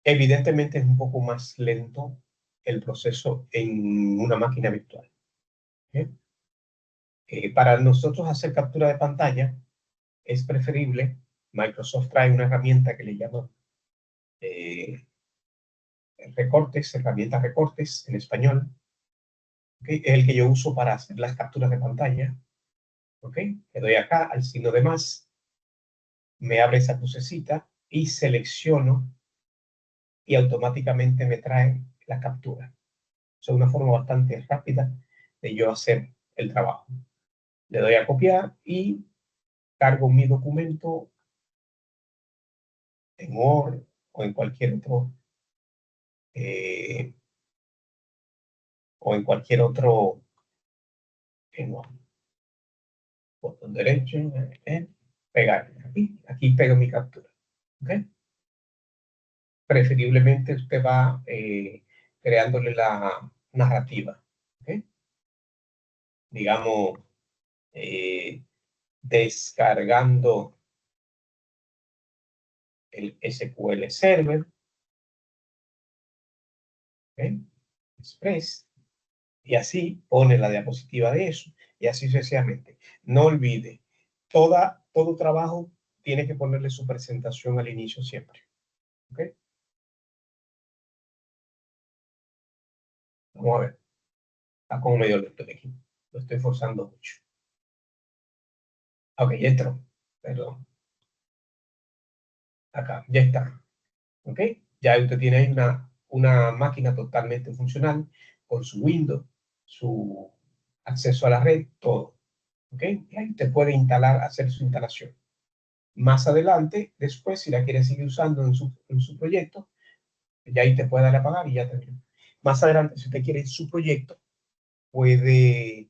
Speaker 1: Evidentemente es un poco más lento el proceso en una máquina virtual. Para nosotros hacer captura de pantalla es preferible. Microsoft trae una herramienta que le llama herramientas recortes en español. ¿Okay? Es el que yo uso para hacer las capturas de pantalla. ¿Okay? Le doy acá al signo de más, me abre esa crucecita y selecciono, y automáticamente me trae la captura. Es una forma bastante rápida de yo hacer el trabajo. Le doy a copiar y cargo mi documento en Word o en cualquier otro botón derecho, pegar. Aquí pego mi captura. ¿Okay? Preferiblemente usted va creándole la narrativa. ¿Okay? Digamos, descargando el SQL Server, ¿okay? Express, y así pone la diapositiva de eso, y así sucesivamente. No olvide, todo trabajo tiene que ponerle su presentación al inicio siempre. ¿Okay? Vamos a ver. Está como medio lento de aquí. Lo estoy forzando mucho. Ok, ya entró. Perdón. Acá, ya está. ¿Ok? Ya usted tiene ahí una máquina totalmente funcional, con su Windows, su acceso a la red, todo. ¿Ok? Y ahí usted puede hacer su instalación. Más adelante, después, si la quiere seguir usando en su proyecto, ya ahí te puede dar a pagar y ya terminó. Más adelante, si usted quiere su proyecto, puede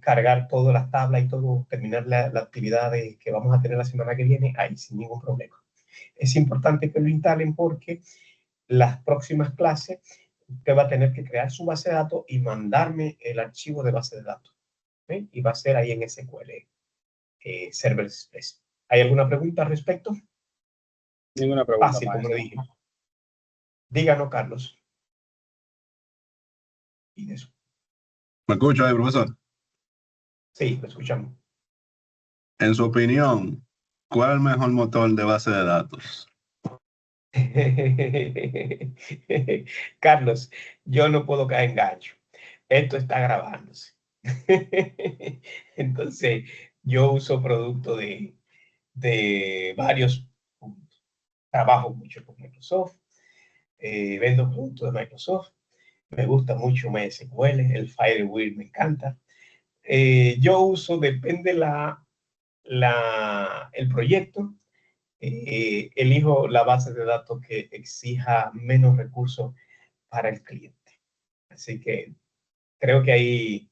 Speaker 1: cargar todas las tablas y todo, terminar la actividad que vamos a tener la semana que viene, ahí sin ningún problema. Es importante que lo instalen porque las próximas clases usted va a tener que crear su base de datos y mandarme el archivo de base de datos. ¿Okay? Y va a ser ahí en SQL Server Express. ¿Hay alguna pregunta al respecto?
Speaker 5: Ninguna pregunta,
Speaker 1: Fácil, como
Speaker 5: maestro.
Speaker 1: le dije. Díganos, Carlos. Y eso.
Speaker 7: ¿Me escucha ahí, profesor?
Speaker 1: Sí, lo escuchamos.
Speaker 7: En su opinión, ¿cuál es el mejor motor de base de datos?
Speaker 1: Carlos, yo no puedo caer en gancho. Esto está grabándose. Entonces, yo uso producto de varios puntos. Trabajo mucho con Microsoft, vendo productos de Microsoft. Me gusta mucho MySQL, el Firewall me encanta. Yo uso, depende el proyecto, elijo la base de datos que exija menos recursos para el cliente. Así que creo que ahí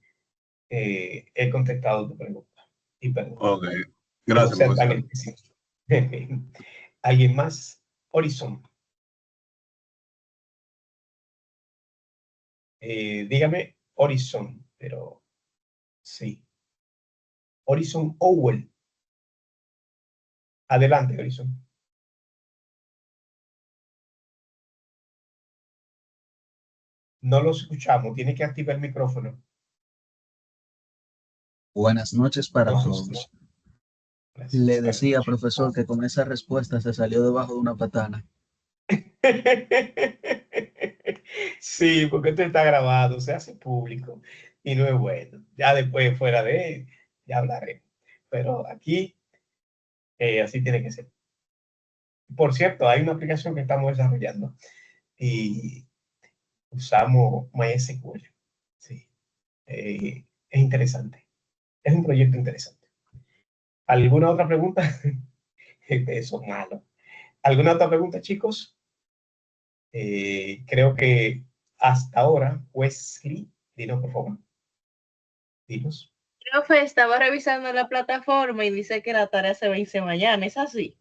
Speaker 1: he contestado tu pregunta. Y perdón,
Speaker 7: Ok,
Speaker 1: por no
Speaker 7: gracias,
Speaker 1: ser tan
Speaker 7: profesor.
Speaker 1: específico. ¿Alguien más? Horizon. Dígame Horizon, pero sí. Horizon Owell. Adelante, Horizon. No los escuchamos. Tiene que activar el micrófono.
Speaker 8: Buenas noches para
Speaker 1: No se
Speaker 8: todos.
Speaker 1: escucha. Gracias.
Speaker 8: Le
Speaker 1: Buenas
Speaker 8: decía,
Speaker 1: noches.
Speaker 8: profesor, que con esa respuesta se salió debajo de una patana.
Speaker 1: Sí, porque esto está grabado, se hace público y no es bueno. Ya después, fuera de, ya hablaré. Pero aquí, así tiene que ser. Por cierto, hay una aplicación que estamos desarrollando y usamos MySQL. Sí, es interesante. Es un proyecto interesante. ¿Alguna otra pregunta? Eso es malo. ¿Alguna otra pregunta, chicos? Creo que hasta ahora, Wesley, dinos por favor. Dinos.
Speaker 9: Profe, estaba revisando la plataforma y dice que la tarea se vence mañana, ¿es así?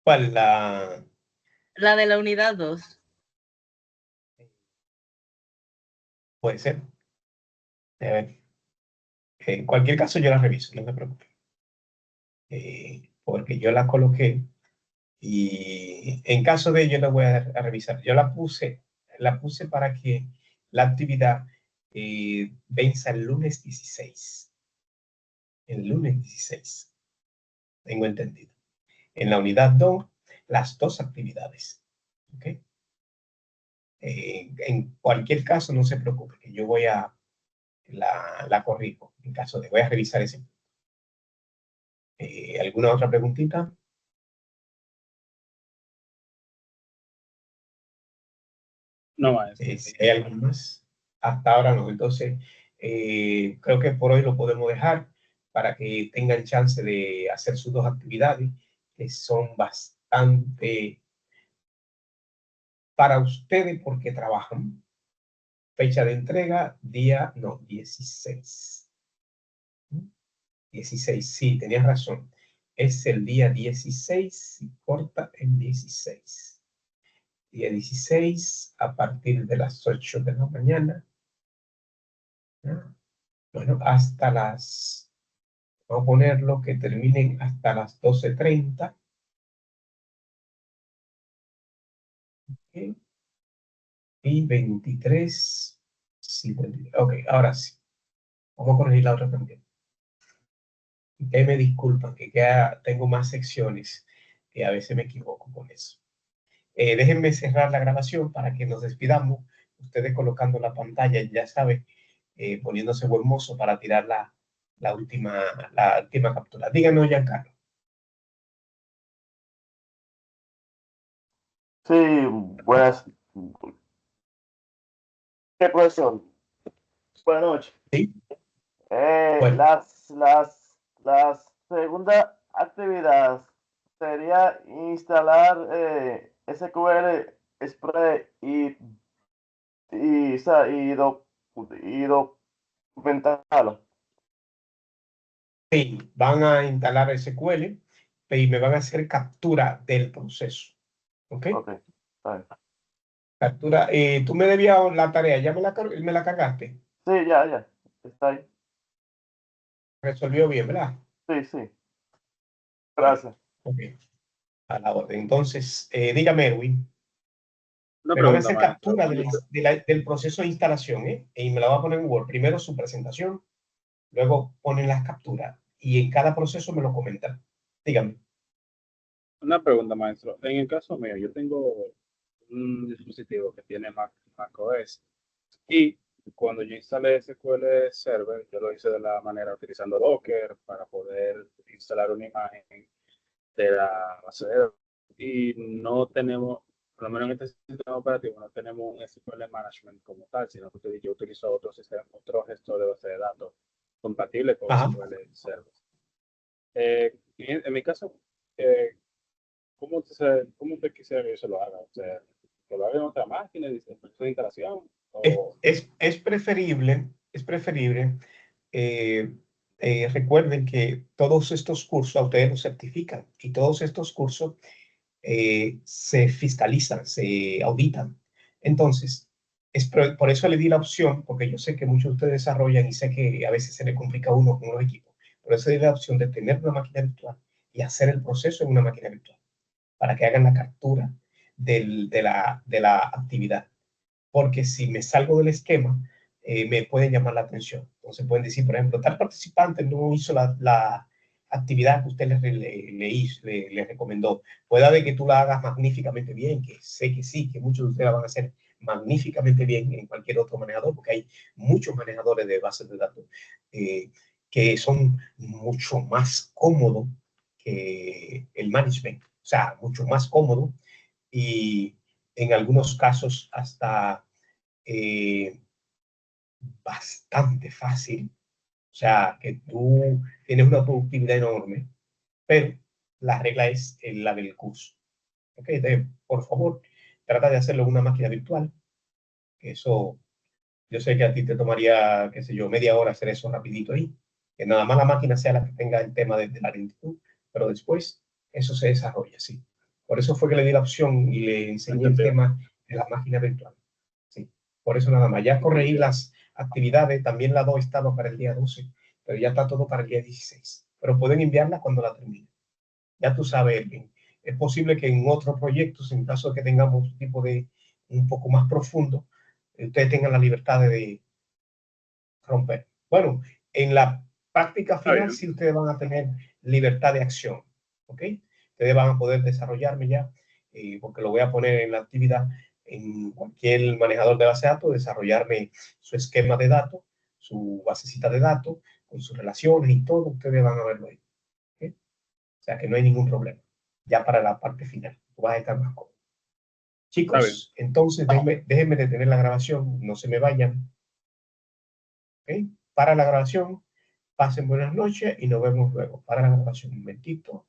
Speaker 1: ¿Cuál? La
Speaker 9: La de la unidad 2.
Speaker 1: puede ser. A ver. En cualquier caso, yo la reviso, no se preocupe. Porque yo la coloqué y en caso de ello la voy a revisar. Yo la puse para que la actividad venza el lunes 16. El lunes 16. Tengo entendido. En la unidad 2, las dos actividades. ¿Ok? En cualquier caso, no se preocupe, que yo voy a la corrijo en caso de voy a revisar ese. ¿Alguna otra preguntita?
Speaker 5: No, maestro.
Speaker 1: Si hay algo más, hasta ahora no. Entonces, creo que por hoy lo podemos dejar para que tengan chance de hacer sus dos actividades, que son bastante para ustedes porque trabajan. Fecha de entrega, día, no, 16. 16, sí, tenías razón. Es el día 16 y corta el 16. Día 16 a partir de las 8 de la mañana. Bueno, hasta las, vamos a ponerlo que terminen hasta las 12:30. ¿Okay? Y 23, 53. Ok, ahora sí. Vamos a corregir la otra también. Que me disculpan, que tengo más secciones y a veces me equivoco con eso. Déjenme cerrar la grabación para que nos despidamos. Ustedes colocando la pantalla, ya saben, poniéndose buen mozo para tirar la última captura. Díganos, Giancarlo.
Speaker 10: Sí, buenas. ¿Qué profesor? Buenas noches.
Speaker 1: Sí. Bueno.
Speaker 10: La segunda actividad sería instalar SQL Express y, y, sa- y, doc- y, doc- Ventana.
Speaker 1: Sí, van a instalar SQL y me van a hacer captura del proceso. ¿Ok?
Speaker 10: Ok, está bien.
Speaker 1: Captura. Tú me debías la tarea, ¿ya me la cargaste?
Speaker 10: Sí, ya. Está ahí.
Speaker 1: Resolvió bien, ¿verdad?
Speaker 10: Sí, sí.
Speaker 1: Bueno,
Speaker 10: Gracias.
Speaker 1: ok. A la orden. Entonces, dígame, Erwin.
Speaker 5: Una
Speaker 1: Me van a
Speaker 5: pregunta,
Speaker 1: hacer
Speaker 5: maestro.
Speaker 1: captura del proceso de instalación, ¿eh? Y me la va a poner en Word. Primero su presentación, luego ponen las capturas. Y en cada proceso me lo comentan. Dígame.
Speaker 5: Una pregunta, maestro. En el caso mío, yo tengo un dispositivo que tiene macOS y cuando yo instalé SQL Server, yo lo hice de la manera utilizando Docker para poder instalar una imagen de la base de datos. Y no tenemos, por lo menos en este sistema operativo, no tenemos un SQL Management como tal, sino que yo utilizo otro sistema, otro gestor de base de datos compatible con
Speaker 1: Ajá.
Speaker 5: SQL Server. En mi caso, ¿cómo usted quisiera que yo se lo haga? O sea, que lo haga en otra máquina, dice, el proceso de instalación, o
Speaker 1: Es preferible. eh, Recuerden que todos estos cursos a ustedes los certifican y todos estos cursos se fiscalizan, se auditan. Entonces, por eso le di la opción, porque yo sé que muchos de ustedes desarrollan y sé que a veces se le complica a uno con los equipos. Por eso le di la opción de tener una máquina virtual y hacer el proceso en una máquina virtual para que hagan la captura de la actividad. Porque si me salgo del esquema, me pueden llamar la atención. Entonces pueden decir, por ejemplo, tal participante no hizo la actividad que usted le recomendó. Puede de que tú la hagas magníficamente bien, que sé que sí, que muchos de ustedes la van a hacer magníficamente bien en cualquier otro manejador, porque hay muchos manejadores de bases de datos que son mucho más cómodos que el management, o sea, mucho más cómodo y en algunos casos hasta eh, bastante fácil. O sea, que tú tienes una productividad enorme, pero la regla es la del curso. ¿Ok? Entonces, por favor, trata de hacerlo en una máquina virtual. Que eso, yo sé que a ti te tomaría, qué sé yo, media hora hacer eso rapidito ahí. Que nada más la máquina sea la que tenga el tema de la lentitud, pero después eso se desarrolla, sí. Por eso fue que le di la opción y le enseñé el
Speaker 5: entendido.
Speaker 1: tema de la máquina virtual. Sí, por eso nada más. Ya corregí
Speaker 5: Entendido.
Speaker 1: las actividades, también la 2 estaba para el día 12, pero ya está todo para el día 16. Pero pueden enviarla cuando la terminen. Ya tú sabes, Erwin. Es posible que en otros proyectos, en caso de que tengamos un tipo de un poco más profundo, ustedes tengan la libertad de romper. Bueno, en la práctica
Speaker 5: Está
Speaker 1: final
Speaker 5: bien.
Speaker 1: sí ustedes van a tener libertad de acción, ¿ok? Ustedes van a poder desarrollarme ya, porque lo voy a poner en la actividad, en cualquier manejador de base de datos, desarrollarme su esquema de datos, su basecita de datos, con sus relaciones y todo, ustedes van a verlo ahí, ¿ok? O sea que no hay ningún problema, ya para la parte final, tú vas a estar más cómodo.
Speaker 5: Está bien.
Speaker 1: Chicos, entonces déjenme detener la grabación, no se me vayan, ¿ok? Para la grabación, pasen buenas noches y nos vemos luego. Para la grabación, un momentito.